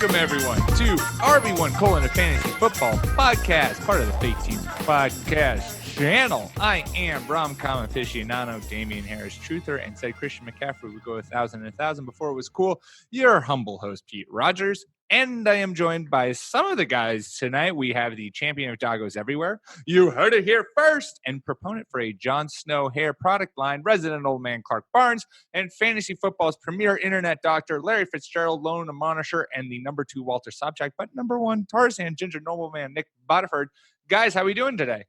Welcome, everyone, to RB1: a Fantasy Football Podcast, part of the Fake Teams Podcast channel. I am rom-com aficionado Damian Harris, truther, and said Christian McCaffrey would go 1,000 and 1,000 before it was cool. Your humble host, Pete Rogers. And I am joined by some of the guys tonight. We have the champion of doggos everywhere. You heard it here first. And proponent for a Jon Snow hair product line, resident old man Clark Barnes, and fantasy football's premier internet doctor, Larry Fitzgerald, lone admonisher, and the number 2 Walter Sobchak, but number 1 Tarzan, ginger nobleman Nick Bodiford. Guys, how we doing today?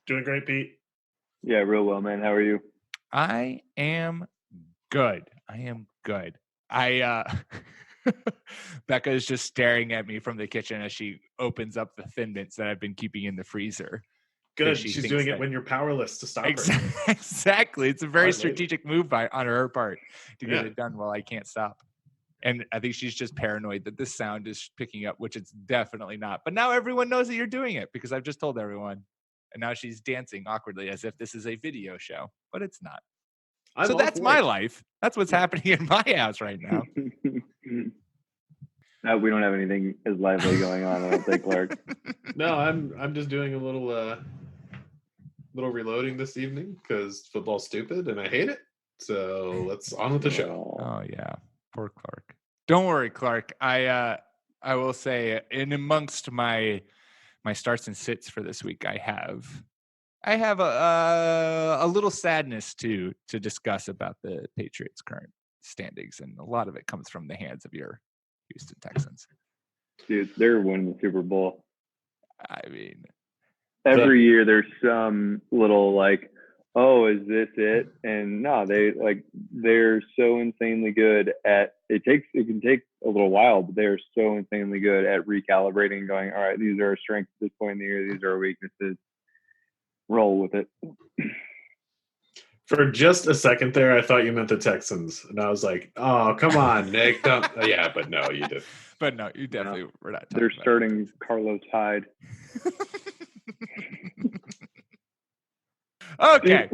Doing great, Pete. Yeah, real well, man. How are you? I am good. Becca is just staring at me from the kitchen as she opens up the Thin Mints that I've been keeping in the freezer. Good. She's doing it when you're powerless to stop her. Exactly. It's a very strategic move on her part to get it done while I can't stop. And I think she's just paranoid that this sound is picking up, which it's definitely not. But now everyone knows that you're doing it because I've just told everyone. And now she's dancing awkwardly as if this is a video show, but it's not. So that's my life. That's what's happening in my house right now. No, we don't have anything as lively going on, I don't think, Clark. No, I'm just doing a little reloading this evening because football's stupid and I hate it. So let's on with the show. Oh yeah, poor Clark. Don't worry, Clark. I will say, in amongst my starts and sits for this week, I have a little sadness to discuss about the Patriots' current standings, and a lot of it comes from the hands of your Houston Texans. Dude, they're winning the Super Bowl. I mean, every year there's some little oh, is this it? And no, they're so insanely good at it. It can take a little while, but they're so insanely good at recalibrating and going, all right, these are our strengths at this point in the year, these are our weaknesses. Roll with it. For just a second there, I thought you meant the Texans, and I was like, "Oh, come on, Nick!" Yeah, but no, you did. But no, you definitely were not. They're starting Carlos Hyde. Okay.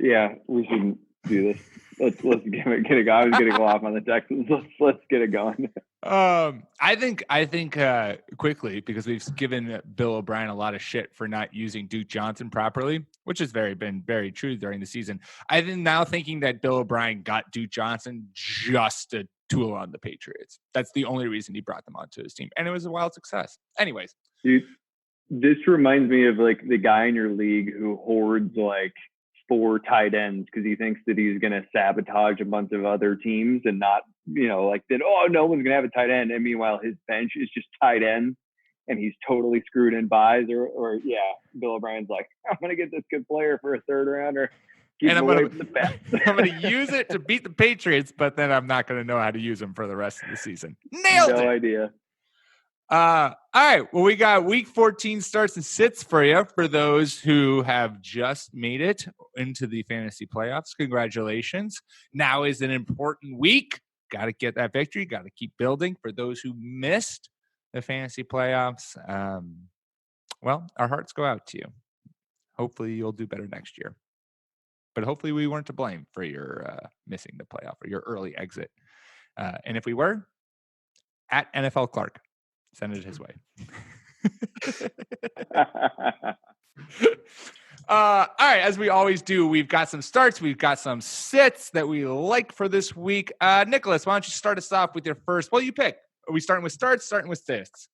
Yeah, we shouldn't do this. Let's get it going. I was going to go off on the Texans. Let's get it going. I think quickly, because we've given Bill O'Brien a lot of shit for not using Duke Johnson properly, which has been very true during the season. I think now thinking that Bill O'Brien got Duke Johnson just a tool on the Patriots. That's the only reason he brought them onto his team, and it was a wild success. Anyways, dude, this reminds me of the guy in your league who hoards 4 tight ends because he thinks that he's going to sabotage a bunch of other teams and not, that, oh, no one's going to have a tight end. And meanwhile, his bench is just tight ends and he's totally screwed in buys or Bill O'Brien's like, I'm going to get this good player for a 3rd rounder. And I'm going to use it to beat the Patriots, but then I'm not going to know how to use them for the rest of the season. Nailed it. No idea. All right. Well, we got week 14 starts and sits for you for those who have just made it into the fantasy playoffs. Congratulations. Now is an important week. Got to get that victory. Got to keep building. For those who missed the fantasy playoffs, well, our hearts go out to you. Hopefully you'll do better next year. But hopefully we weren't to blame for your missing the playoff or your early exit. And if we were, at NFL Clark. Send it his way. All right, as we always do, we've got some starts. We've got some sits that we like for this week. Nicholas, why don't you start us off with your first? Well, you pick. Are we starting with starts, starting with sits?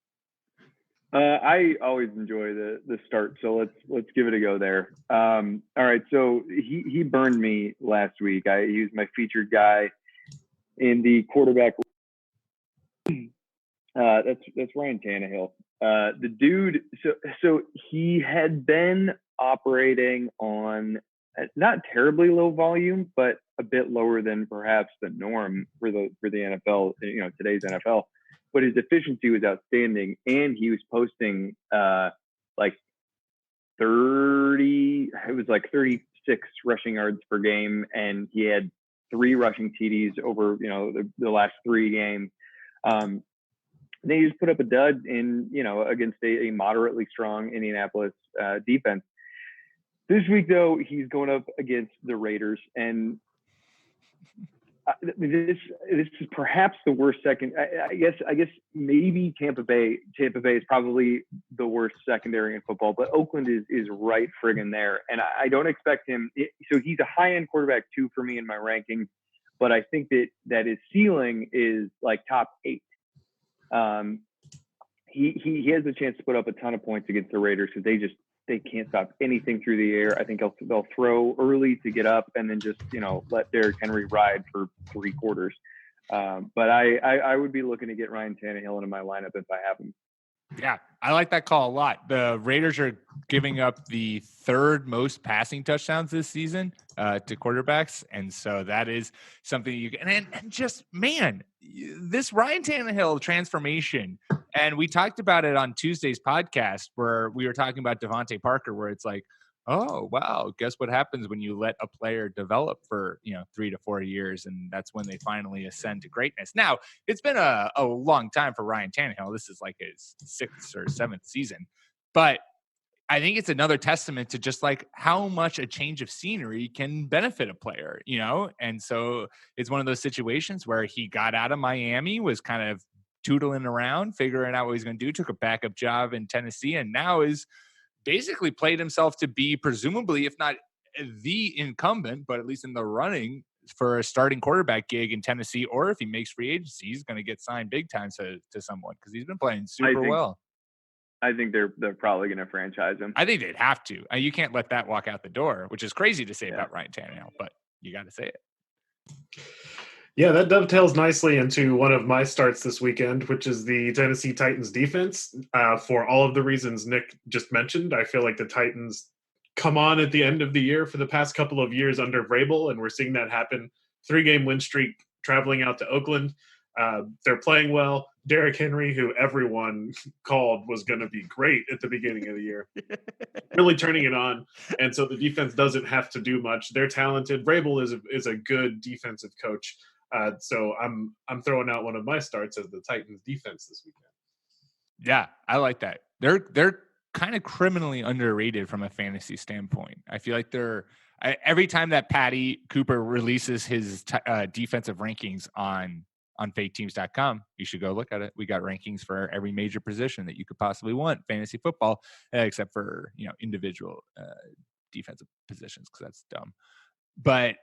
I always enjoy the start, so let's give it a go there. All right, so he burned me last week. He was my featured guy in the quarterback. That's Ryan Tannehill. The dude, so he had been operating on not terribly low volume, but a bit lower than perhaps the norm for the NFL, today's NFL. But his efficiency was outstanding, and he was posting 36 rushing yards per game, and he had 3 rushing TDs over the last 3 games. They just put up a dud against a moderately strong Indianapolis defense. This week, though, he's going up against the Raiders, and this is perhaps the worst second. I guess maybe Tampa Bay. Tampa Bay is probably the worst secondary in football, but Oakland is right friggin' there. And I don't expect him. So he's a high end quarterback too for me in my rankings, but I think that his ceiling is like top 8. He has a chance to put up a ton of points against the Raiders because they can't stop anything through the air. I think they'll throw early to get up and then just, let Derrick Henry ride for 3 quarters. But I would be looking to get Ryan Tannehill into my lineup if I have him. Yeah, I like that call a lot. The Raiders are giving up the 3rd most passing touchdowns this season to quarterbacks. And so that is something you can, and just, man, this Ryan Tannehill transformation. And we talked about it on Tuesday's podcast where we were talking about Devontae Parker, where it's like, oh, wow, guess what happens when you let a player develop for, 3 to 4 years, and that's when they finally ascend to greatness. Now, it's been a long time for Ryan Tannehill. This is like his 6th or 7th season. But I think it's another testament to just like how much a change of scenery can benefit a player, And so it's one of those situations where he got out of Miami, was kind of tootling around, figuring out what he's going to do, took a backup job in Tennessee, and now is basically played himself to be presumably, if not the incumbent, but at least in the running for a starting quarterback gig in Tennessee. Or if he makes free agency, he's going to get signed big time to someone because he's been playing super well. I think they're probably going to franchise him. I think they'd have to. You can't let that walk out the door, which is crazy to say about Ryan Tannehill, but you got to say it. Yeah, that dovetails nicely into one of my starts this weekend, which is the Tennessee Titans defense. For all of the reasons Nick just mentioned, I feel like the Titans come on at the end of the year for the past couple of years under Vrabel, and we're seeing that happen. 3-game win streak traveling out to Oakland. They're playing well. Derrick Henry, who everyone called was going to be great at the beginning of the year, really turning it on. And so the defense doesn't have to do much. They're talented. Vrabel is a good defensive coach. So I'm throwing out one of my starts as the Titans defense this weekend. Yeah, I like that. They're kind of criminally underrated from a fantasy standpoint. I feel like every time that Patty Cooper releases his defensive rankings on faketeams.com, you should go look at it. We got rankings for every major position that you could possibly want fantasy football, except for individual defensive positions, because that's dumb. But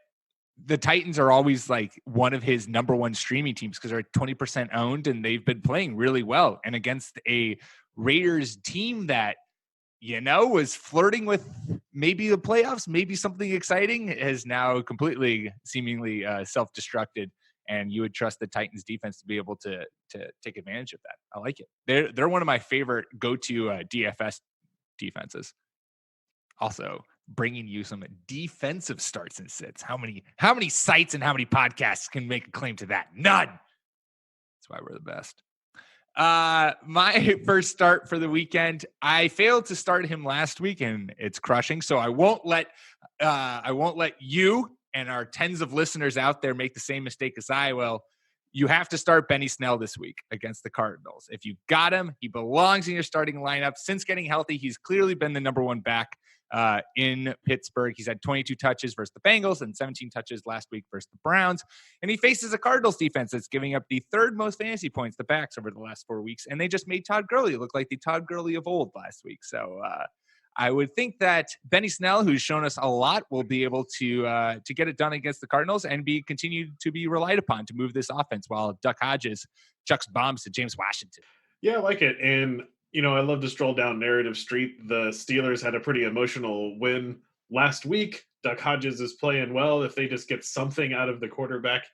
the Titans are always like one of his number one streaming teams because they're 20% owned and they've been playing really well. And against a Raiders team that, was flirting with maybe the playoffs, maybe something exciting, has now completely seemingly self-destructed. And you would trust the Titans defense to be able to take advantage of that. I like it. They're one of my favorite go-to DFS defenses. Also, bringing you some defensive starts and sits. How many sites and how many podcasts can make a claim to that? None. That's why we're the best. My first start for the weekend, I failed to start him last week, and it's crushing. So I won't let you and our tens of listeners out there make the same mistake as I will. You have to start Benny Snell this week against the Cardinals. If you got him, he belongs in your starting lineup. Since getting healthy, he's clearly been the number one back in Pittsburgh. He's had 22 touches versus the Bengals and 17 touches last week versus the Browns. And he faces a Cardinals defense that's giving up the 3rd most fantasy points, the backs, over the last 4 weeks. And they just made Todd Gurley look like the Todd Gurley of old last week. So I would think that Benny Snell, who's shown us a lot, will be able to get it done against the Cardinals and continue to be relied upon to move this offense while Duck Hodges chucks bombs to James Washington. Yeah, I like it. And I love to stroll down narrative street. The Steelers had a pretty emotional win last week. Duck Hodges is playing well. If they just get something out of the quarterback,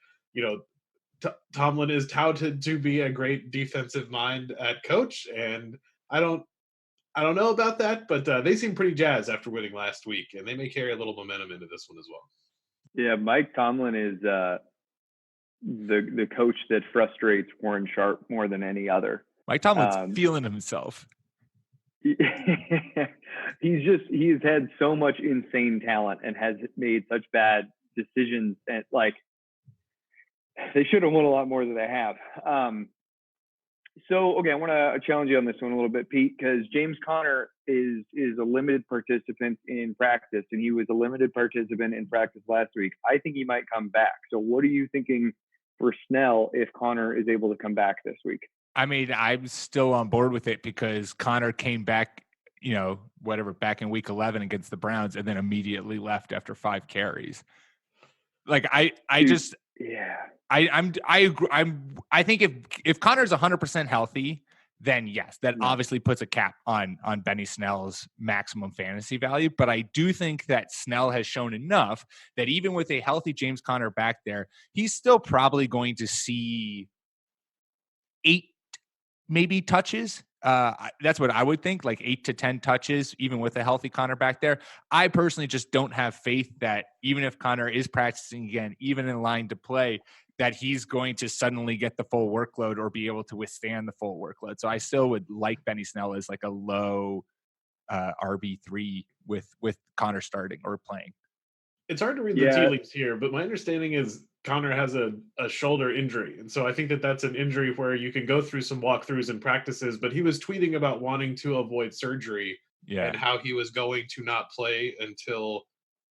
Tomlin is touted to be a great defensive mind at coach. And I don't know about that, but they seem pretty jazzed after winning last week, and they may carry a little momentum into this one as well. Yeah, Mike Tomlin is the coach that frustrates Warren Sharp more than any other. Mike Tomlin's feeling himself. He's had so much insane talent and has made such bad decisions, and like they should have won a lot more than they have. So, okay, I want to challenge you on this one a little bit, Pete, because James Conner is a limited participant in practice, and he was a limited participant in practice last week. I think he might come back. So what are you thinking for Snell if Conner is able to come back this week? I mean, I'm still on board with it because Conner came back, back in week 11 against the Browns and then immediately left after 5 carries. Like I think if Conner's 100% healthy, then yes, that obviously puts a cap on Benny Snell's maximum fantasy value. But I do think that Snell has shown enough that even with a healthy James Conner back there, he's still probably going to see 8 maybe touches. That's what I would think, like 8 to 10 touches, even with a healthy Conner back there. I personally just don't have faith that even if Conner is practicing again, even in line to play, that he's going to suddenly get the full workload or be able to withstand the full workload. So I still would like Benny Snell as like a low RB3 with Conner starting or playing. It's hard to read the tea leaves here, but my understanding is Conner has a shoulder injury. And so I think that that's an injury where you can go through some walkthroughs and practices, but he was tweeting about wanting to avoid surgery and how he was going to not play until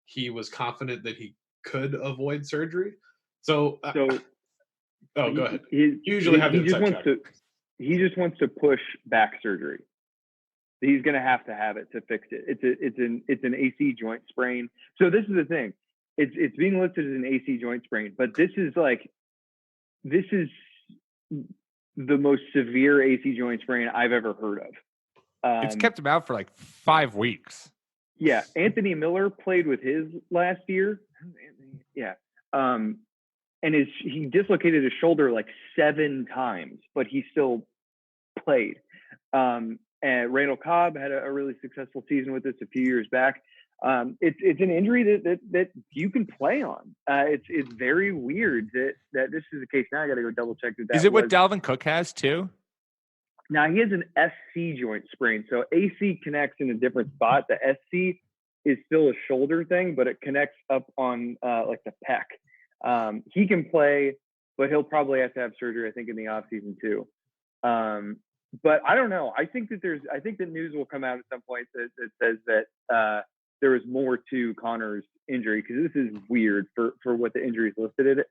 he was confident that he could avoid surgery. So go ahead. He just wants to push back surgery. He's going to have it to fix it. It's an AC joint sprain. So this is the thing. It's being listed as an AC joint sprain, but this is the most severe AC joint sprain I've ever heard of. It's kept him out for like 5 weeks. Yeah, Anthony Miller played with his last year. Yeah, and he dislocated his shoulder like 7 times, but he still played. And Randall Cobb had a really successful season with this a few years back. It's an injury that you can play on. It's very weird that this is the case. Now I got to go double check that. Is it what Dalvin Cook has too? Now he has an SC joint sprain. So AC connects in a different spot. The SC is still a shoulder thing, but it connects up on like the pec. He can play, but he'll probably have to have surgery, I think, in the offseason too. But I don't know. I think that news will come out at some point that says that there was more to Conner's injury, because this is weird for what the injury is listed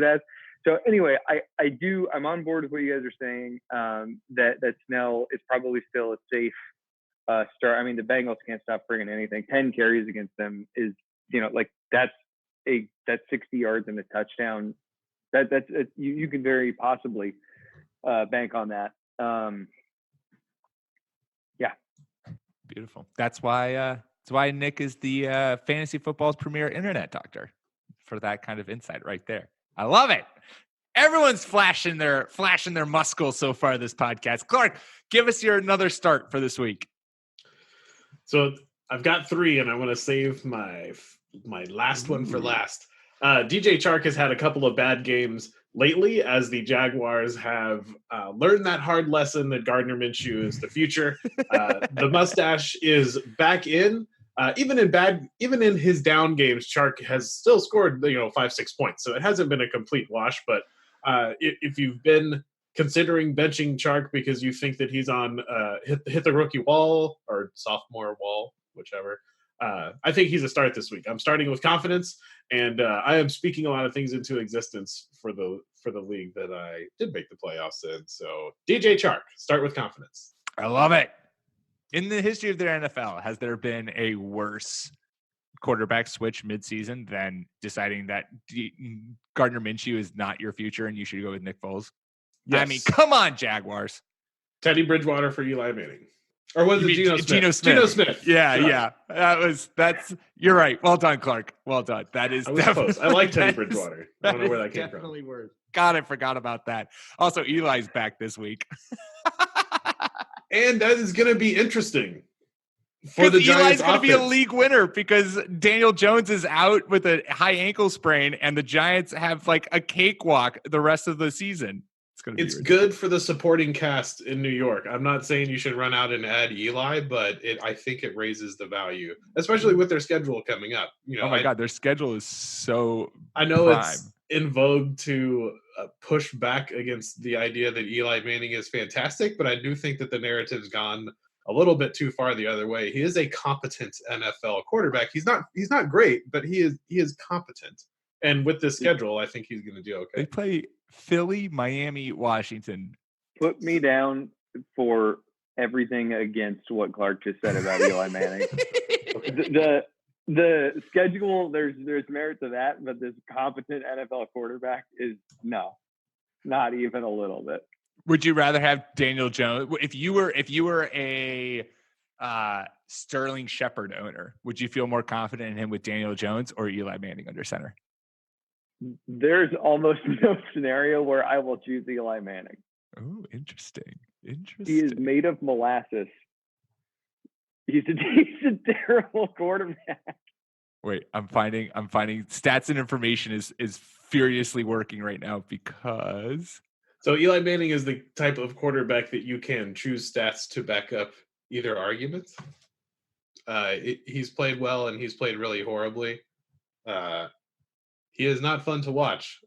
as. So anyway, I'm on board with what you guys are saying, that Snell is probably still a safe start. I mean, the Bengals can't stop bringing anything. 10 carries against them is, that's 60 yards and a touchdown. You can very possibly bank on that. Beautiful. That's why Nick is the fantasy football's premier internet doctor, for that kind of insight right there. I love it. Everyone's flashing their muscles so far this podcast. Clark, give us your another start for this week. So I've got 3, and I want to save my last one for last. DJ Chark has had a couple of bad games lately, as the Jaguars have learned that hard lesson that Gardner Minshew is the future. The mustache is back in. Even in his down games, Chark has still scored 5-6 points. So it hasn't been a complete wash. But if you've been considering benching Chark because you think that he's on hit the rookie wall or sophomore wall, whichever, I think he's a start this week. I'm starting with confidence, and I am speaking a lot of things into existence for the league that I did make the playoffs in. So DJ Chark, start with confidence. I love it. In the history of their NFL, has there been a worse quarterback switch midseason than deciding that Gardner Minshew is not your future and you should go with Nick Foles? Yes. I mean, come on, Jaguars. Teddy Bridgewater for Eli Manning. Or was it Geno Smith? Geno Smith. Yeah. You're right. Well done, Clark. Well done. That is close. I like Teddy Bridgewater. I don't know where that came from. Definitely worse. God, I forgot about that. Also, Eli's back this week. And that is going to be interesting for the Giants. Eli's going to be a league winner because Daniel Jones is out with a high ankle sprain, and the Giants have like a cakewalk the rest of the season. It's good for the supporting cast in New York. I'm not saying you should run out and add Eli, but I think it raises the value, especially with their schedule coming up. Oh my God, their schedule is so. I know prime. in vogue to push back against the idea that Eli Manning is fantastic, but I do think that the narrative's gone a little bit too far the other way. He is a competent NFL quarterback. He's not great, but he is competent. And with this schedule, I think he's going to do okay. They play Philly, Miami, Washington. Put me down for everything against what Clark just said about Eli Manning. The schedule, there's merit to that, but this competent NFL quarterback is no, not even a little bit. Would you rather have Daniel Jones if you were a Sterling Shepard owner? Would you feel more confident in him with Daniel Jones or Eli Manning under center? There's almost no scenario where I will choose Eli Manning. Oh, interesting. He is made of molasses. He's a terrible quarterback. Wait, I'm finding stats and information is furiously working right now because. So Eli Manning is the type of quarterback that you can choose stats to back up either argument. He's played well and he's played really horribly. He is not fun to watch,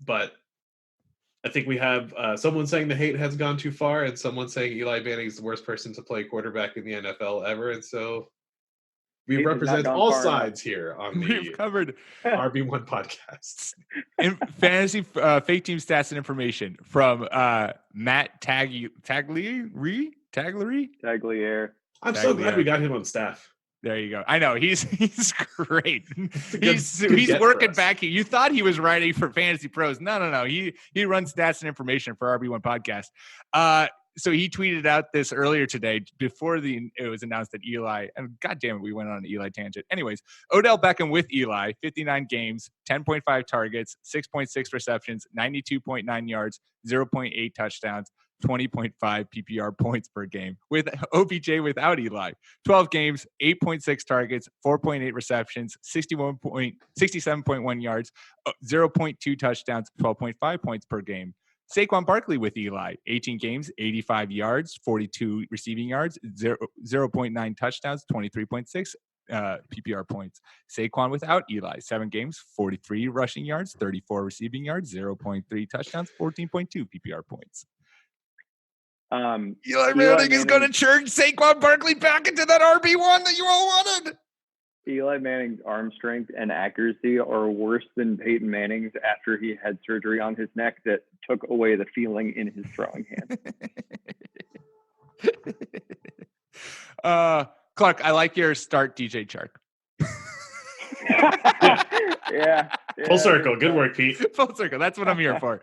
but I think we have someone saying the hate has gone too far and someone saying Eli Manning is the worst person to play quarterback in the NFL ever. And so we represent all sides here on the We've covered RB1 podcast. In fantasy fake team stats and information from Matt Tagliere. I'm so glad we got him on staff. There you go. I know he's great. He's working back here. You thought he was writing for Fantasy Pros. No. He runs stats and information for RB1 podcast. So he tweeted out this earlier today before it was announced that Eli, and God damn it, we went on an Eli tangent. Anyways, Odell Beckham with Eli, 59 games, 10.5 targets, 6.6 receptions, 92.9 yards, 0.8 touchdowns, 20.5 PPR points per game. With OBJ without Eli, 12 games, 8.6 targets, 4.8 receptions, 67.1 yards, 0.2 touchdowns, 12.5 points per game. Saquon Barkley with Eli, 18 games, 85 yards, 42 receiving yards, 0.9 touchdowns, 23.6 PPR points. Saquon without Eli, 7 games, 43 rushing yards, 34 receiving yards, 0.3 touchdowns, 14.2 PPR points. Eli Manning is going to churn Saquon Barkley back into that RB1 that you all wanted. Eli Manning's arm strength and accuracy are worse than Peyton Manning's after he had surgery on his neck that took away the feeling in his throwing hand. Clark, I like your start DJ Chark. Yeah. Full circle. Good work, Pete. Full circle. That's what I'm here for.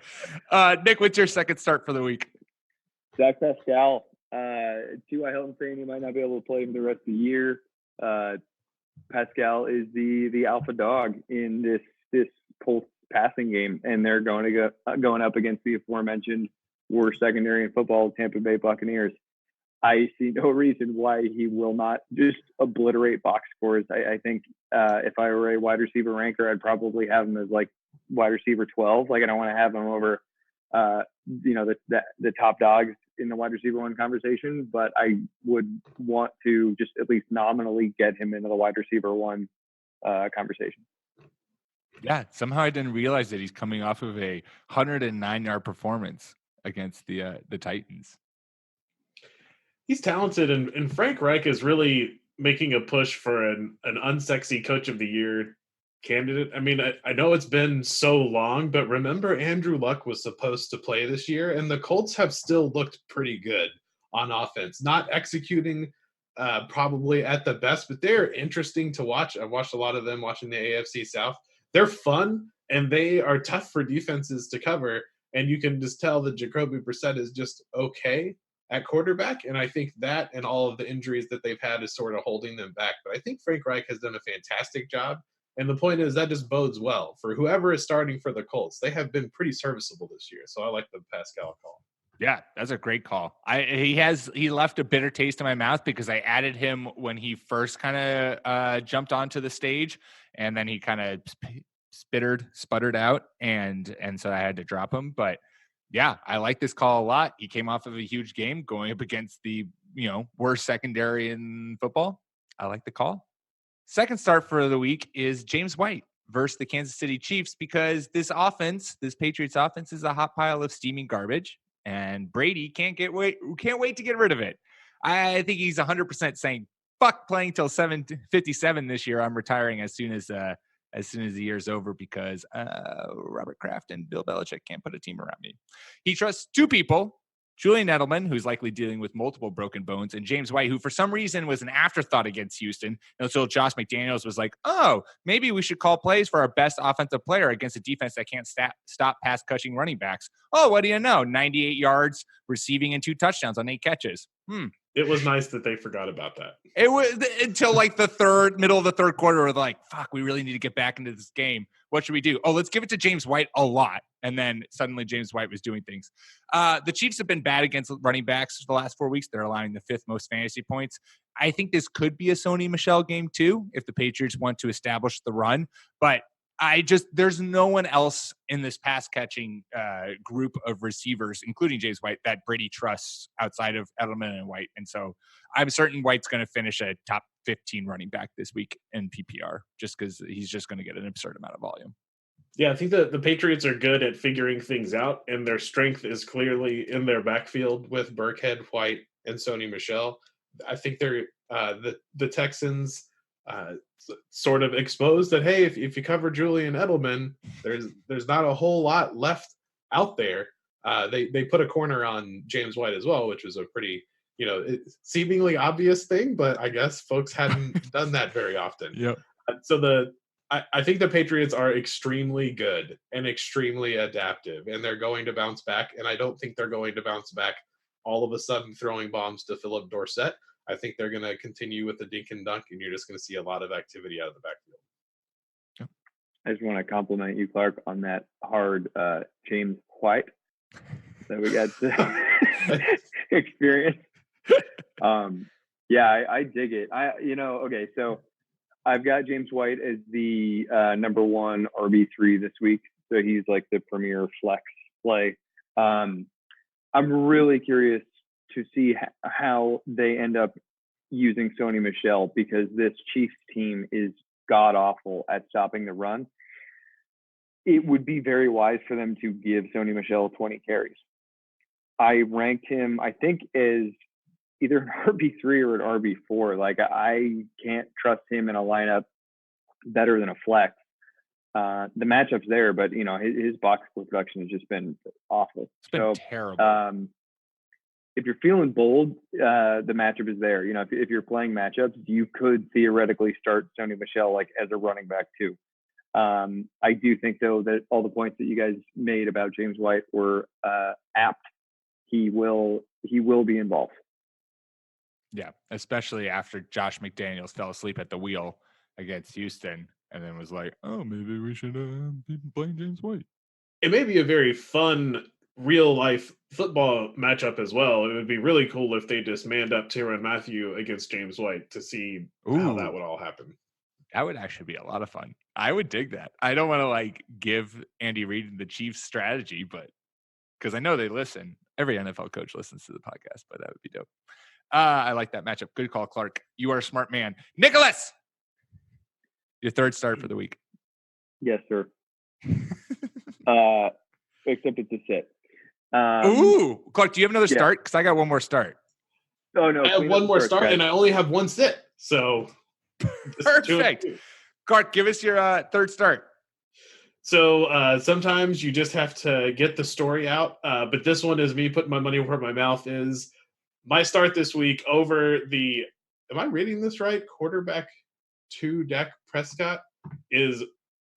Nick, what's your second start for the week? Zach Pascal. I Hilton saying he might not be able to play him the rest of the year. Pascal is the alpha dog in this Colts passing game, and they're going up against the aforementioned worst secondary in football, Tampa Bay Buccaneers. I see no reason why he will not just obliterate box scores. I think if I were a wide receiver ranker, I'd probably have him as like wide receiver 12. Like I don't want to have him over the top dogs in the wide receiver one conversation, but I would want to just at least nominally get him into the wide receiver one conversation. Yeah, somehow I didn't realize that he's coming off of a 109-yard performance against the Titans. He's talented, and Frank Reich is really making a push for an unsexy coach of the year candidate. I mean, I know it's been so long, but remember Andrew Luck was supposed to play this year, and the Colts have still looked pretty good on offense. Not executing probably at the best, but they're interesting to watch. I've watched a lot of them watching the AFC South. They're fun, and they are tough for defenses to cover, and you can just tell that Jacoby Brissett is just okay at quarterback, and I think that and all of the injuries that they've had is sort of holding them back. But I think Frank Reich has done a fantastic job. And the point is that just bodes well for whoever is starting for the Colts. They have been pretty serviceable this year. So I like the Pascal call. Yeah, that's a great call. He left a bitter taste in my mouth because I added him when he first kind of jumped onto the stage, and then he kind of sputtered out, and so I had to drop him. But yeah, I like this call a lot. He came off of a huge game going up against the worst secondary in football. I like the call. Second start for the week is James White. versus the Kansas City Chiefs because this Patriots offense is a hot pile of steaming garbage, and Brady can't wait to get rid of it. I think he's 100% saying, fuck playing till 7:57 this year. I'm retiring as soon as the year's over because Robert Kraft and Bill Belichick can't put a team around me. He trusts two people, Julian Edelman, who's likely dealing with multiple broken bones, and James White, who for some reason was an afterthought against Houston. Until Josh McDaniels was like, oh, maybe we should call plays for our best offensive player against a defense that can't stop pass-catching running backs. Oh, what do you know? 98 yards receiving and 2 touchdowns on 8 catches. It was nice that they forgot about that. It was until like middle of the third quarter, we're like, fuck, we really need to get back into this game. What should we do? Oh, let's give it to James White a lot. And then suddenly James White was doing things. The Chiefs have been bad against running backs for the last 4 weeks. They're allowing the 5th most fantasy points. I think this could be a Sony Michel game too, if the Patriots want to establish the run. But there's no one else in this pass catching group of receivers, including James White, that Brady trusts outside of Edelman and White. And so I'm certain White's going to finish a top 15 running back this week in PPR just because he's just going to get an absurd amount of volume. Yeah, I think the Patriots are good at figuring things out, and their strength is clearly in their backfield with Burkhead, White, and Sony Michel. I think they're the Texans sort of exposed that, hey, if you cover Julian Edelman, there's not a whole lot left out there. They put a corner on James White as well, which was a pretty seemingly obvious thing, but I guess folks hadn't done that very often. Yep. So I think the Patriots are extremely good and extremely adaptive, and they're going to bounce back. And I don't think they're going to bounce back all of a sudden throwing bombs to Philip Dorsett. I think they're going to continue with the dink and dunk, and you're just going to see a lot of activity out of the backfield. Yep. I just want to compliment you, Clark, on that hard James White that we got to experience. Yeah, I dig it. Okay, so I've got James White as the number 1 RB3 this week. So he's like the premier flex play. I'm really curious to see how they end up using Sony Michel because this Chiefs team is god awful at stopping the run. It would be very wise for them to give Sony Michel 20 carries. I ranked him, I think, as either an RB3 or an RB4. Like, I can't trust him in a lineup better than a flex. The matchup's there, but his box score production has just been awful. It's been terrible. If you're feeling bold, the matchup is there. If you're playing matchups, you could theoretically start Sony Michel like as a running back too. I do think though that all the points that you guys made about James White were apt. He will be involved. Yeah, especially after Josh McDaniels fell asleep at the wheel against Houston and then was like, oh, maybe we should be playing James White. It may be a very fun real-life football matchup as well. It would be really cool if they just manned up Tyrann Mathieu against James White to see how that would all happen. That would actually be a lot of fun. I would dig that. I don't want to give Andy Reid the Chiefs strategy, but because I know they listen. Every NFL coach listens to the podcast, but that would be dope. I like that matchup. Good call, Clark. You are a smart man. Nicholas, your third start for the week. Yes, sir. Except it's a sit. Clark, do you have another start? Because I got one more start. Oh, no. I have one more start, and I only have one sit. So perfect. Clark, give us your third start. So sometimes you just have to get the story out. But this one is me putting my money where my mouth is. My start this week over am I reading this right? Quarterback 2 Dak Prescott is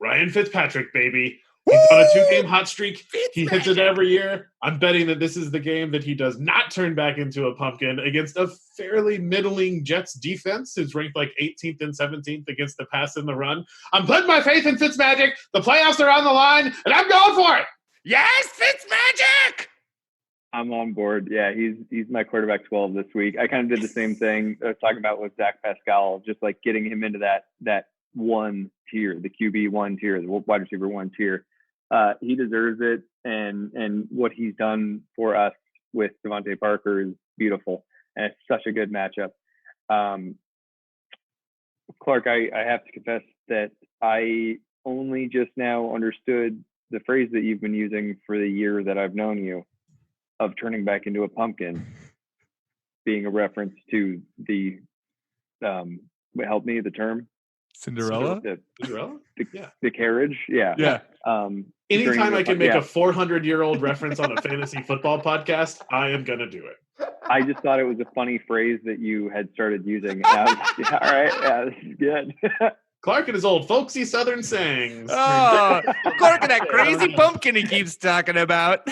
Ryan Fitzpatrick, baby. He's on a 2-game hot streak. He hits it every year. I'm betting that this is the game that he does not turn back into a pumpkin against a fairly middling Jets defense who's ranked like 18th and 17th against the pass and the run. I'm putting my faith in Fitzmagic. The playoffs are on the line, and I'm going for it. Yes, Fitzmagic! I'm on board. Yeah, he's my quarterback 12 this week. I kind of did the same thing I was talking about with Dak Pascal, just like getting him into that one tier, the QB 1 tier, the wide receiver 1 tier. He deserves it, and what he's done for us with Devontae Parker is beautiful, and it's such a good matchup. Clark, I have to confess that I only just now understood the phrase that you've been using for the year that I've known you, of turning back into a pumpkin, being a reference to the help me, the term Cinderella. Cinderella? The carriage. Yeah. Anytime I can make a 400-year-old reference on a fantasy football podcast, I am gonna do it. I just thought it was a funny phrase that you had started using. All right, this is good. Clark and his old folksy Southern sayings. Oh, Clark and that crazy pumpkin he keeps talking about.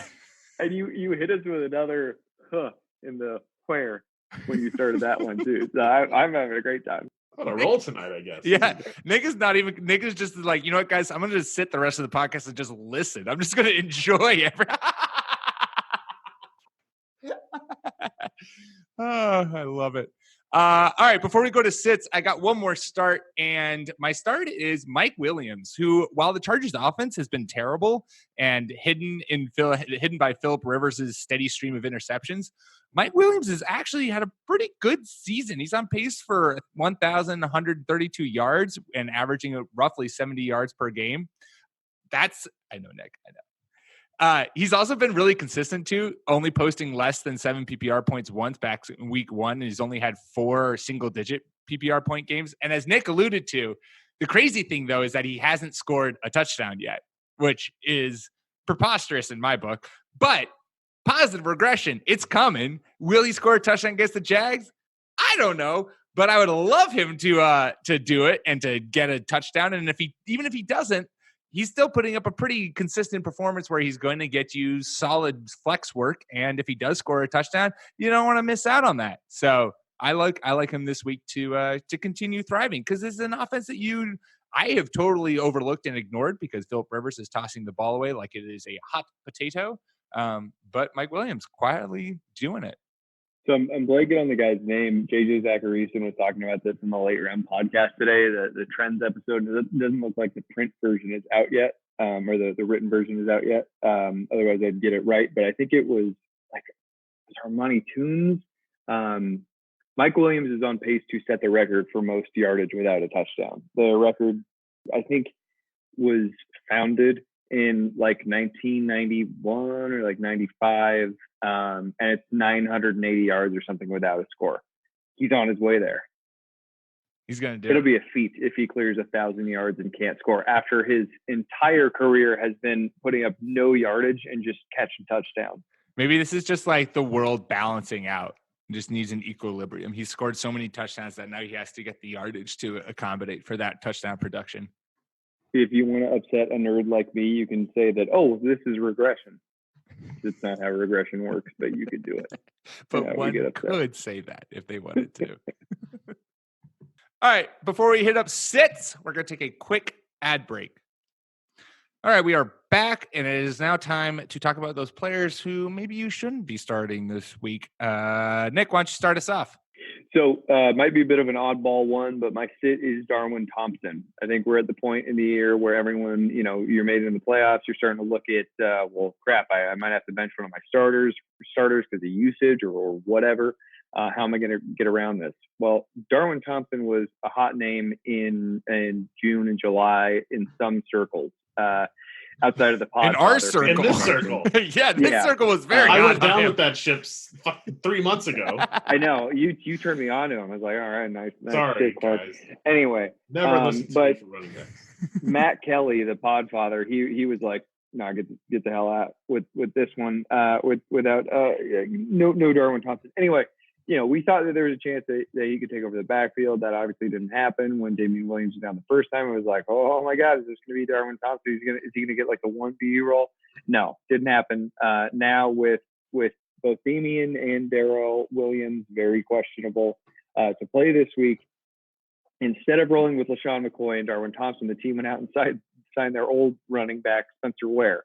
And you hit us with another huh in the where when you started that one too. So I'm having a great time. On a roll tonight, I guess. Yeah, Nick is just like, you know what, guys? I'm gonna just sit the rest of the podcast and just listen. I'm just gonna enjoy it. Oh, I love it. All right, before we go to sits, I got one more start, and my start is Mike Williams, who, while the Chargers' offense has been terrible and hidden by Phillip Rivers' steady stream of interceptions, Mike Williams has actually had a pretty good season. He's on pace for 1,132 yards and averaging roughly 70 yards per game. I know, Nick, I know. He's also been really consistent too, only posting less than 7 PPR points once back in week 1. And he's only had 4 single-digit PPR point games. And as Nick alluded to, the crazy thing, though, is that he hasn't scored a touchdown yet, which is preposterous in my book. But positive regression, it's coming. Will he score a touchdown against the Jags? I don't know, but I would love him to do it and to get a touchdown. And even if he doesn't, he's still putting up a pretty consistent performance where he's going to get you solid flex work. And if he does score a touchdown, you don't want to miss out on that. So I like him this week to continue thriving, because this is an offense that I have totally overlooked and ignored because Phillip Rivers is tossing the ball away like it is a hot potato. But Mike Williams quietly doing it. So I'm blanking on the guy's name. JJ Zacharyson was talking about this in the late round podcast today. The Trends episode doesn't look like the print version is out yet, or the written version is out yet. Otherwise, I'd get it right. But I think it was like Armani Tunes. Mike Williams is on pace to set the record for most yardage without a touchdown. The record, I think, was founded in like 1991 or like 95. And it's 980 yards or something without a score. He's on his way there. He's going to do It'll be a feat if he clears 1,000 yards and can't score after his entire career has been putting up no yardage and just catching touchdowns. Maybe this is just like the world balancing out. He just needs an equilibrium. He's scored so many touchdowns that now he has to get the yardage to accommodate for that touchdown production. If you want to upset a nerd like me, you can say that, oh, this is regression. It's not how regression works, but you could do it. But one could say that if they wanted to. All right, before we hit up sits, we're going to take a quick ad break. All right, we are back, and it is now time to talk about those players who maybe you shouldn't be starting this week. Nick, why don't you start us off? So might be a bit of an oddball one, but my sit is Darwin Thompson. I think we're at the point in the year where everyone, you're made it in the playoffs. You're starting to look at, I might have to bench one of my starters because of usage or whatever. How am I going to get around this? Well, Darwin Thompson was a hot name in June and July in some circles. Outside of the pod. In our circle. In this circle. This circle was very I went down with that ship 3 months ago. I know. You turned me on to him. I was like, all right, nice. Sorry, guys. Anyway. Never listened to me for running back. Matt Kelly, the podfather, he was like, no, get the hell out with this one, without no Darwin Thompson. Anyway, we thought that there was a chance that he could take over the backfield. That obviously didn't happen when Damian Williams was down the first time. It was like, oh my God, is this going to be Darwin Thompson? Is he going to get like the 1B role? No, didn't happen. Now with both Damian and Darrell Williams very questionable to play this week, instead of rolling with LaShawn McCoy and Darwin Thompson, the team went out and signed their old running back Spencer Ware.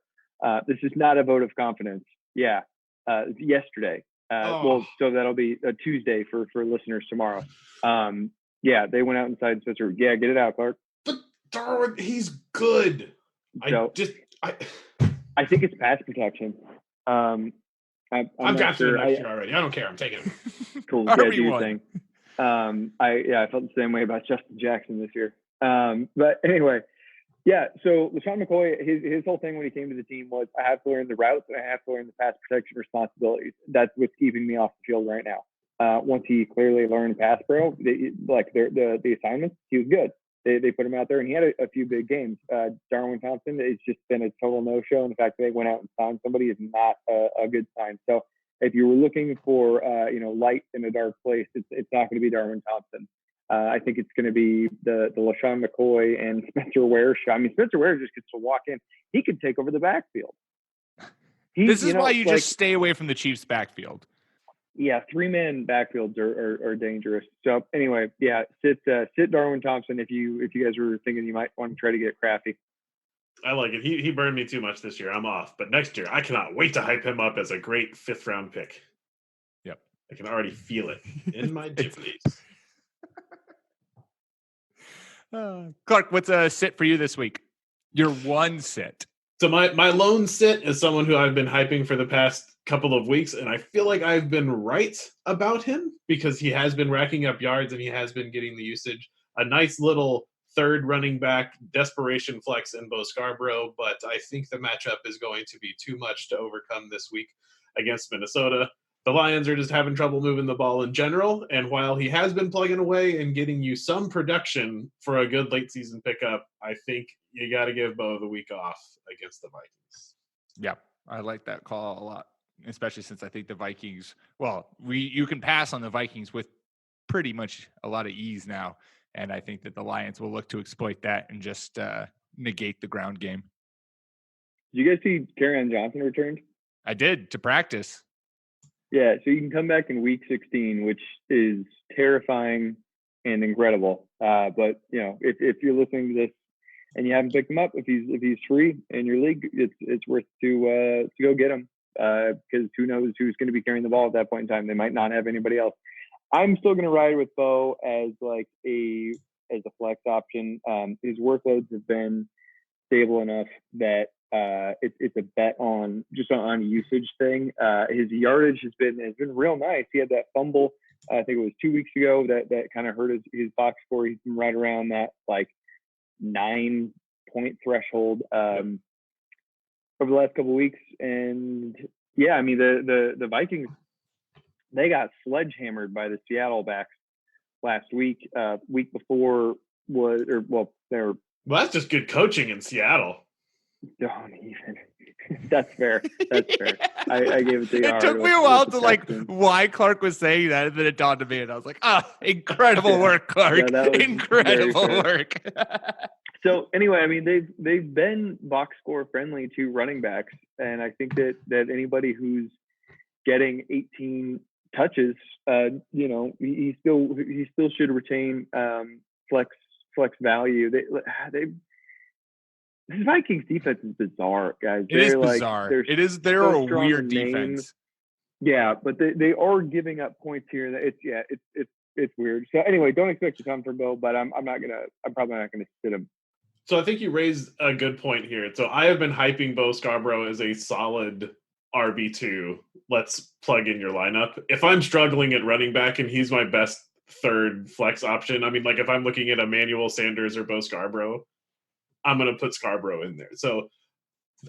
This is not a vote of confidence. Yeah, yesterday. Well, so that'll be a Tuesday for listeners tomorrow. They went out and signed Spencer. Yeah, get it out, Clark. But Darwin, he's good. So, I think it's pass protection. I'm got through next year already. I don't care. I'm taking him. Cool. Yeah, do your thing. I felt the same way about Justin Jackson this year. But anyway, Yeah, so LaShawn McCoy, his whole thing when he came to the team was, I have to learn the routes and I have to learn the pass protection responsibilities. That's what's keeping me off the field right now. Once he clearly learned pass pro, the assignments, he was good. They put him out there, and he had a few big games. Darwin Thompson, it's just been a total no-show, and the fact that they went out and signed somebody is not a good sign. So if you were looking for light in a dark place, it's not going to be Darwin Thompson. I think it's going to be the LaShawn McCoy and Spencer Ware shot. I mean, Spencer Ware just gets to walk in. He could take over the backfield. This is why you just stay away from the Chiefs' backfield. Yeah, 3-man backfields are dangerous. So anyway, yeah, sit Darwin Thompson if you guys were thinking you might want to try to get crafty. I like it. He burned me too much this year. I'm off. But next year, I cannot wait to hype him up as a great 5th-round pick. Yep. I can already feel it in my jifflies. Clark, what's a sit for you this week? Your one sit. So my lone sit is someone who I've been hyping for the past couple of weeks, and I feel like I've been right about him because he has been racking up yards and he has been getting the usage. A nice little third running back desperation flex in Bo Scarborough, but I think the matchup is going to be too much to overcome this week against Minnesota. The Lions are just having trouble moving the ball in general, and while he has been plugging away and getting you some production for a good late season pickup, I think you got to give Bo the week off against the Vikings. Yeah, I like that call a lot, especially since I think the Vikings, you can pass on the Vikings with pretty much a lot of ease now, and I think that the Lions will look to exploit that and just negate the ground game. Did you guys see Kerryon Johnson returned? I did, to practice. Yeah, so you can come back in week 16, which is terrifying and incredible. But if you're listening to this and you haven't picked him up, if he's free in your league, it's worth to go get him because who knows who's going to be carrying the ball at that point in time. They might not have anybody else. I'm still going to ride with Bo as a flex option. His workloads have been stable enough that it's a bet on a usage thing. His yardage has been real nice. He had that fumble, I think it was 2 weeks ago, that kind of hurt his box score. He's been right around that 9-point threshold over the last couple of weeks. And yeah, I mean the Vikings, they got sledgehammered by the Seattle backs last week. Week before they were. Well, that's just good coaching in Seattle. Don't even. That's fair. That's fair. I gave it to you. It took me a while to why Clark was saying that, and then it dawned on me, and I was like, incredible work, Clark. Yeah, incredible work. So anyway, I mean, they've been box score friendly to running backs, and I think that anybody who's getting 18 touches, he still should retain flex value. This Vikings defense is bizarre, guys. It is bizarre. They're a weird defense. Yeah, but they are giving up points here. It's weird. So anyway, don't expect a ton from Bill, but I'm probably not gonna sit him. So I think you raised a good point here. So I have been hyping Bo Scarborough as a solid RB2. Let's plug in your lineup. If I'm struggling at running back and he's my best third flex option, I mean, if I'm looking at Emmanuel Sanders or Bo Scarborough, I'm going to put Scarborough in there. So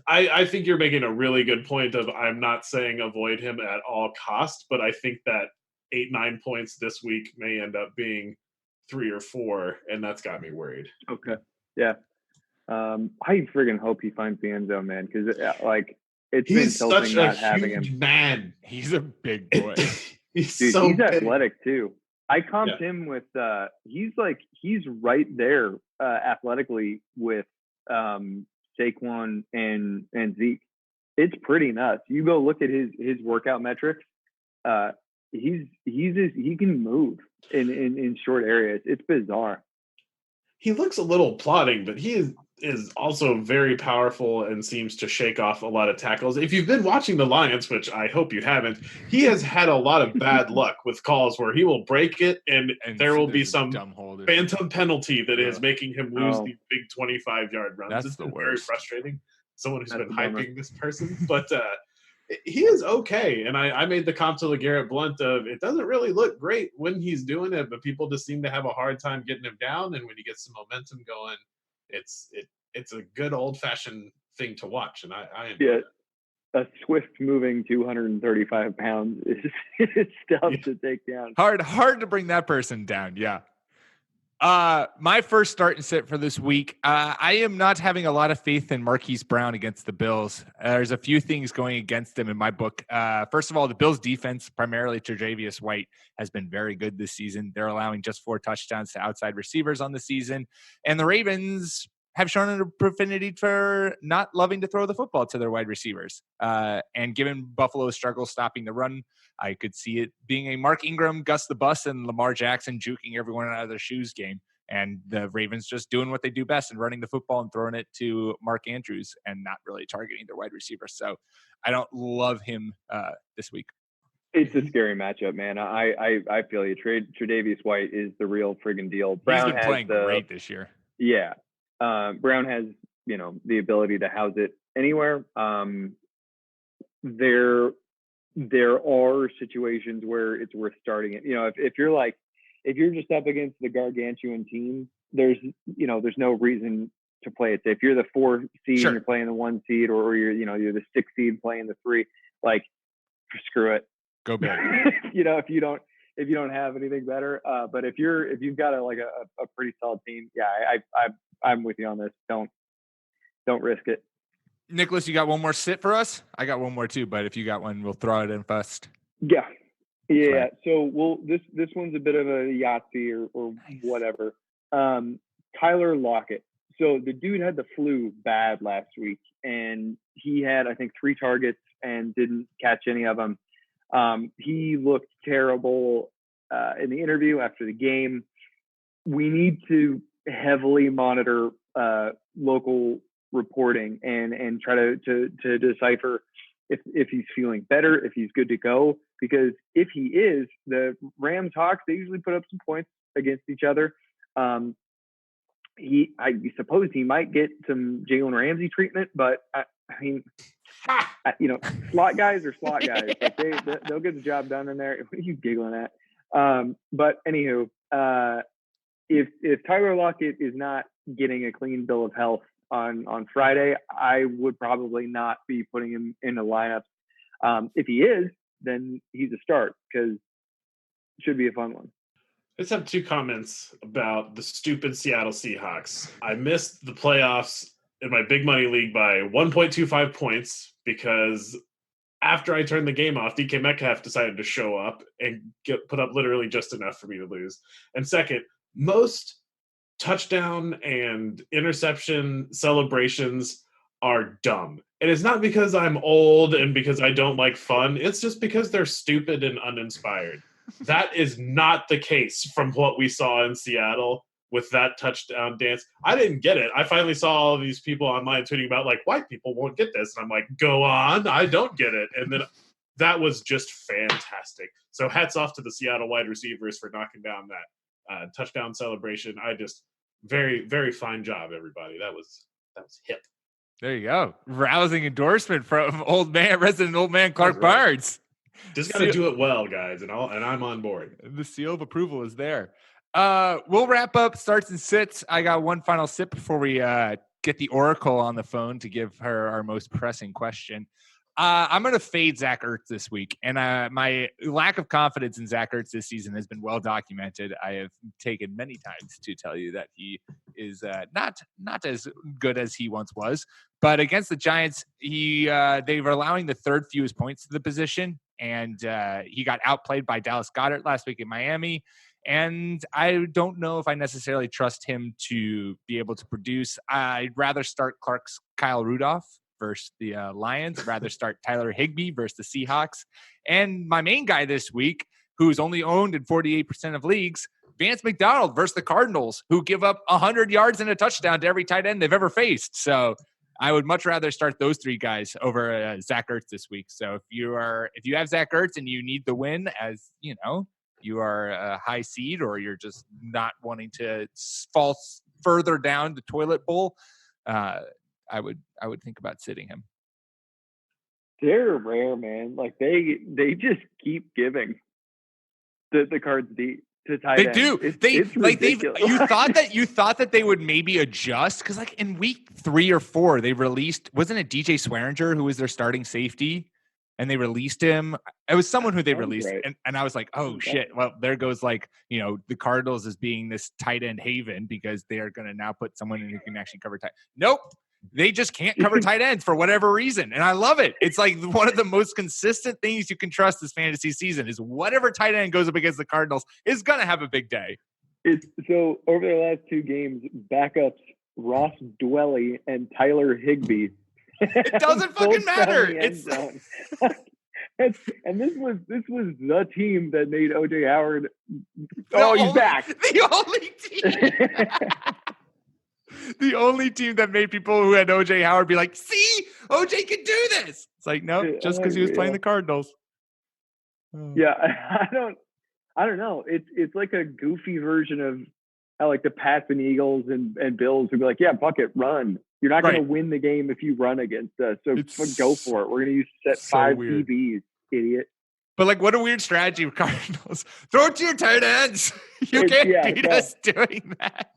I think you're making a really good point of I'm not saying avoid him at all cost, but I think that 8-9 points this week may end up being 3 or 4, and that's got me worried. Okay. Yeah. I friggin' hope he finds the end zone, man, because he's such a huge man. He's a big boy. He's athletic too. I comped him with he's right there athletically with Saquon and Zeke. It's pretty nuts. You go look at his workout metrics. He can move in short areas. It's bizarre. He looks a little plodding, but he is also very powerful and seems to shake off a lot of tackles. If you've been watching the Lions, which I hope you haven't, he has had a lot of bad luck with calls where he will break it and there will be some phantom penalty that is making him lose these big 25-yard runs. That's the worst. Very frustrating. Someone who's been hyping this person, but he is okay. And I made the comp to LeGarrette Blount of it doesn't really look great when he's doing it, but people just seem to have a hard time getting him down. And when he gets some momentum going, it's a good old-fashioned thing to watch, and I enjoy Yeah. it. A swift moving 235 pounds is tough to take down. Hard to bring that person down. Yeah. My first start and sit for this week. I am not having a lot of faith in Marquise Brown against the Bills. There's a few things going against him in my book. First of all, the Bills defense, primarily Tre'Davious White, has been very good this season. They're allowing just 4 touchdowns to outside receivers on the season. And the Ravens have shown a proclivity for not loving to throw the football to their wide receivers. And given Buffalo's struggle stopping the run, I could see it being a Mark Ingram, Gus the Bus, and Lamar Jackson juking everyone out of their shoes game. And the Ravens just doing what they do best and running the football and throwing it to Mark Andrews and not really targeting their wide receivers. So I don't love him this week. It's a scary matchup, man. I feel you. Tre'Davious White is the real friggin' deal. Brown He's been playing great this year. Yeah. Brown has, the ability to house it anywhere. There are situations where it's worth starting it. If you're just up against the gargantuan team, there's no reason to play it. If you're the 4 seed and you're playing the 1 seed, or you're the 6 seed playing the 3, like, screw it. Go big. If you don't have anything better. But if you've got a pretty solid team, I'm with you on this. Don't risk it. Nicholas, you got one more sit for us? I got one more too, but if you got one, we'll throw it in first. Yeah. Right. So this one's a bit of a Yahtzee or whatever. Tyler Lockett. So the dude had the flu bad last week, and he had, I think, 3 targets and didn't catch any of them. He looked terrible in the interview after the game. We need to heavily monitor local reporting and try to decipher if he's feeling better, if he's good to go. Because if he is, the Rams Hawks, they usually put up some points against each other. I suppose he might get some Jalen Ramsey treatment, but I mean, slot guys are slot guys. Like they'll get the job done in there. What are you giggling at? But anywho, if Tyler Lockett is not getting a clean bill of health on Friday, I would probably not be putting him in the lineup. If he is, then he's a start, because it should be a fun one. I just have 2 comments about the stupid Seattle Seahawks. I missed the playoffs in my big money league by 1.25 points because after I turned the game off, DK Metcalf decided to show up and put up literally just enough for me to lose. And second, most touchdown and interception celebrations are dumb. And it's not because I'm old and because I don't like fun. It's just because they're stupid and uninspired. That is not the case from what we saw in Seattle with that touchdown dance. I didn't get it. I finally saw all of these people online tweeting about, like, white people won't get this. And I'm like, go on, I don't get it. And then that was just fantastic. So hats off to the Seattle wide receivers for knocking down that touchdown celebration. Very, very fine job, everybody. That was hip. There you go. Rousing endorsement from resident old man Clark Barnes. Just got to do it well, guys, and I'm on board. The seal of approval is there. We'll wrap up starts and sits. I got one final sit before we get the Oracle on the phone to give her our most pressing question. I'm going to fade Zach Ertz this week, and my lack of confidence in Zach Ertz this season has been well documented. I have taken many times to tell you that he is not as good as he once was. But against the Giants, they were allowing the 3rd fewest points to the position, and he got outplayed by Dallas Goedert last week in Miami. And I don't know if I necessarily trust him to be able to produce. I'd rather start Kyle Rudolph versus the Lions, rather start Tyler Higbee versus the Seahawks. And my main guy this week, who's only owned in 48% of leagues, Vance McDonald versus the Cardinals, who give up 100 yards and a touchdown to every tight end they've ever faced. So I would much rather start those 3 guys over Zach Ertz this week. So if you have Zach Ertz and you need the win, as you know, you are a high seed, or you're just not wanting to fall further down the toilet bowl, I would think about sitting him. They're rare, man. Like they just keep giving the cards deep. to tight They ends. do. It's ridiculous. You thought that they would maybe adjust because like in week 3 or 4 they released, wasn't it DJ Swearinger who was their starting safety, and they released him. It was someone who they released, right. and I was like, oh shit. Well, there goes like the Cardinals as being this tight end haven because they are going to now put someone in who can actually cover tight. Nope. They just can't cover tight ends for whatever reason. And I love it. It's like one of the most consistent things you can trust this fantasy season is whatever tight end goes up against the Cardinals is going to have a big day. So over the last 2 games, backups Ross Dwelly and Tyler Higbee. It doesn't fucking matter. It's and this was the team that made OJ Howard. He's back. The only team. The only team that made people who had OJ Howard be like, see, OJ can do this. It's like, no, just because he was playing the Cardinals. Yeah, I don't know. It's like a goofy version of how like the Pats and Eagles and Bills would be like, yeah, fuck it, run. You're not going to win the game if you run against us. So go for it. We're going to set 5 TVs, idiot. But like, what a weird strategy with Cardinals. Throw it to your tight ends. You can't beat us doing that.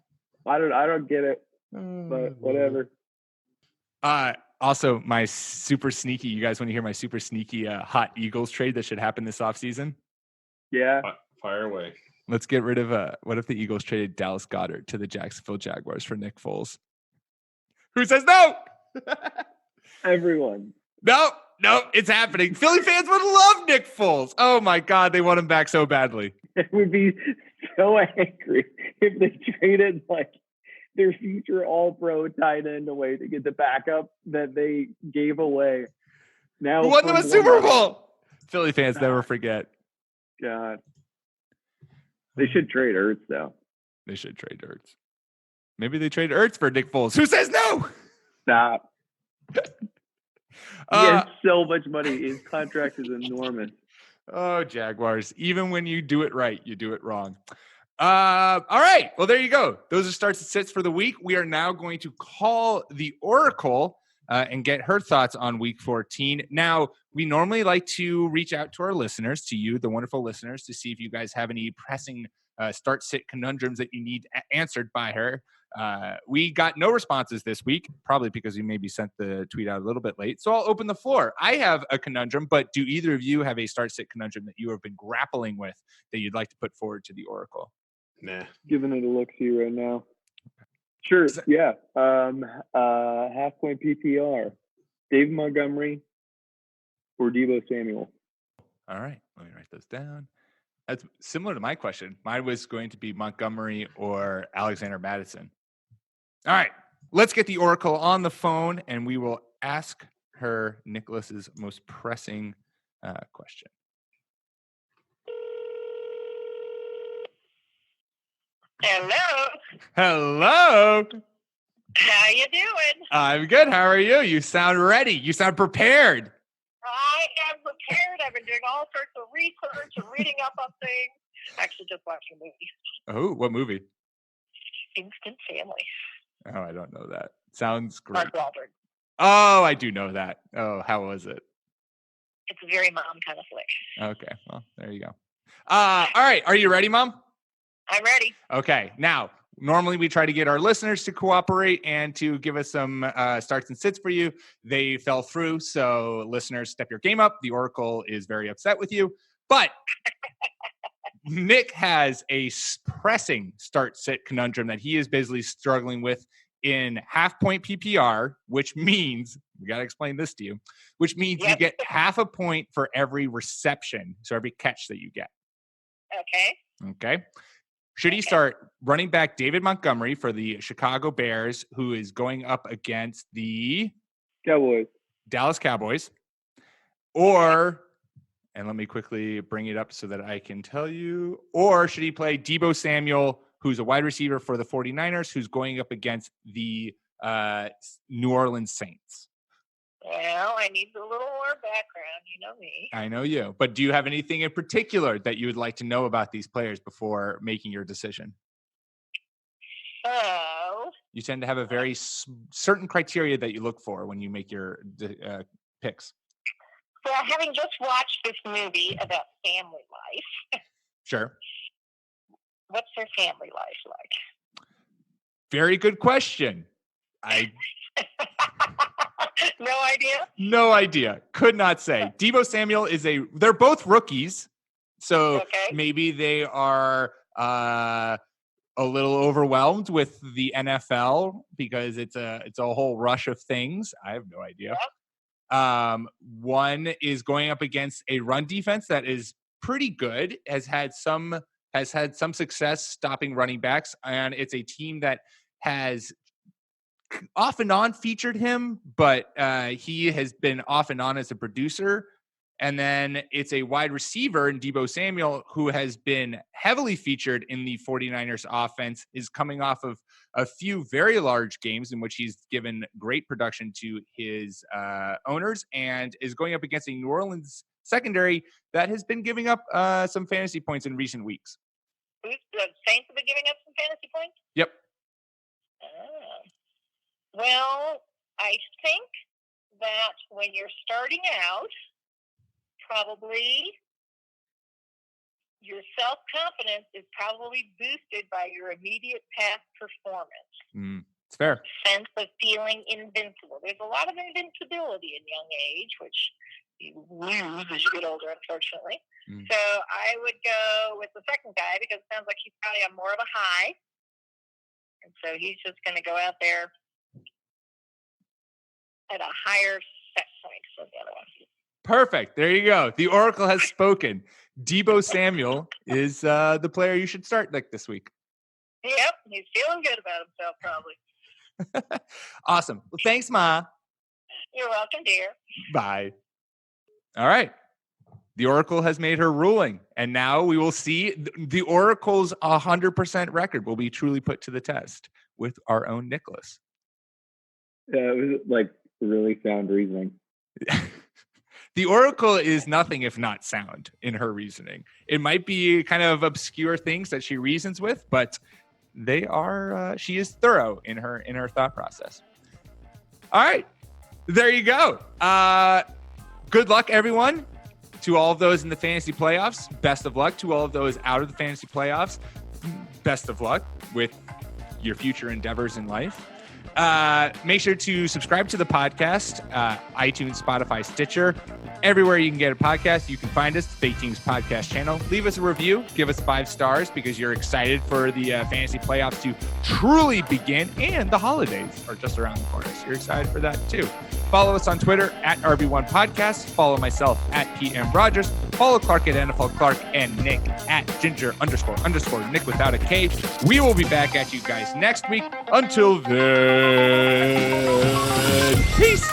I don't get it. But whatever. Also, my super sneaky, you guys want to hear my super sneaky hot Eagles trade that should happen this offseason? Yeah. Fire away. Let's get rid of what if the Eagles traded Dallas Goedert to the Jacksonville Jaguars for Nick Foles? Who says no? Everyone. No, it's happening. Philly fans would love Nick Foles. Oh my God, they want him back so badly. It would be so angry if they traded like their future all-pro tight end away to get the backup that they gave away. Now who won them a Super Bowl? Philly fans never forget. God. They should trade Ertz, though. They should trade Ertz. Maybe they trade Ertz for Nick Foles. Who says no? Stop. He has so much money. His contract is enormous. Oh, Jaguars. Even when you do it right, you do it wrong. All right. Well, there you go. Those are starts and sits for the week. We are now going to call the Oracle and get her thoughts on week 14. Now, we normally like to reach out to our listeners, to you, the wonderful listeners, to see if you guys have any pressing start-sit conundrums that you need answered by her. We got no responses this week, probably because we maybe sent the tweet out a little bit late. So I'll open the floor. I have a conundrum, but do either of you have a start-sit conundrum that you have been grappling with that you'd like to put forward to the Oracle? Nah. Giving it a look-see right now. Sure, yeah. Half-point PPR. Dave Montgomery or Deebo Samuel. All right. Let me write those down. That's similar to my question. Mine was going to be Montgomery or Alexander Mattison. All right. Let's get the Oracle on the phone, and we will ask her Nicholas's most pressing question. Hello. Hello. How you doing? I'm good. How are you? You sound ready. You sound prepared. I am prepared. I've been doing all sorts of research and reading up on things. Actually, just watched a movie. Oh, what movie? Instant Family. Oh, I don't know that. Sounds great. Mark Wahlberg. Oh, I do know that. Oh, how was it? It's a very mom kind of flick. Okay. Well, there you go. All right. Are you ready, Mom? I'm ready. Okay. Now, normally we try to get our listeners to cooperate and to give us some starts and sits for you. They fell through. So listeners, step your game up. The Oracle is very upset with you. But Nick has a pressing start-sit conundrum that he is basically struggling with in half-point PPR, which means, we got to explain this to you, which means you get half a point for every reception, so every catch that you get. Okay. Should he start running back David Montgomery for the Chicago Bears, who is going up against the Dallas Cowboys? Or, and let me quickly bring it up so that I can tell you, or should he play Deebo Samuel, who's a wide receiver for the 49ers, who's going up against the New Orleans Saints? Well, I need a little more background. You know me. I know you. But do you have anything in particular that you would like to know about these players before making your decision? So you tend to have a very certain criteria that you look for when you make your picks. Well, having just watched this movie about family life, sure, What's their family life like? Very good question. No idea? No idea. Could not say. Deebo Samuel they're both rookies. So maybe they are a little overwhelmed with the NFL because it's a whole rush of things. I have no idea. Yep. One is going up against a run defense that is pretty good, has had some success stopping running backs, and it's a team that has off and on featured him, but he has been off and on as a producer. And then it's a wide receiver in Deebo Samuel, who has been heavily featured in the 49ers offense, is coming off of a few very large games in which he's given great production to his owners, and is going up against a New Orleans secondary that has been giving up some fantasy points in recent weeks. The Saints have been giving up some fantasy points? Yep. Well, I think that when you're starting out, probably your self-confidence is probably boosted by your immediate past performance. It's fair. Sense of feeling invincible. There's a lot of invincibility in young age, which you lose as you get older, unfortunately. So I would go with the second guy because it sounds like he's probably on more of a high. And so he's just going to go out there at a higher set point than the other one. Perfect. There you go. The Oracle has spoken. Deebo Samuel is the player you should start this week. Yep. He's feeling good about himself, probably. Awesome. Well, thanks, Ma. You're welcome, dear. Bye. All right. The Oracle has made her ruling, and now we will see the Oracle's 100% record will be truly put to the test with our own Nicholas. Yeah, it was really sound reasoning. The Oracle is nothing if not sound in her reasoning. It might be kind of obscure things that she reasons with, but they are. She is thorough in her thought process. All right, there you go. Good luck, everyone. To all of those in the fantasy playoffs, best of luck. To all of those out of the fantasy playoffs, best of luck with your future endeavors in life. Make sure to subscribe to the podcast, iTunes, Spotify, Stitcher, everywhere you can get a podcast. You can find us, the Fake Teams Podcast channel. Leave us a review. Give us 5 stars because you're excited for the fantasy playoffs to truly begin, and the holidays are just around the corner. So you're excited for that too. Follow us on Twitter at RB1 Podcast. Follow myself at PM Rogers. Follow Clark at NFL Clark and Nick at Ginger__Nick without a K. We will be back at you guys next week. Until then, peace.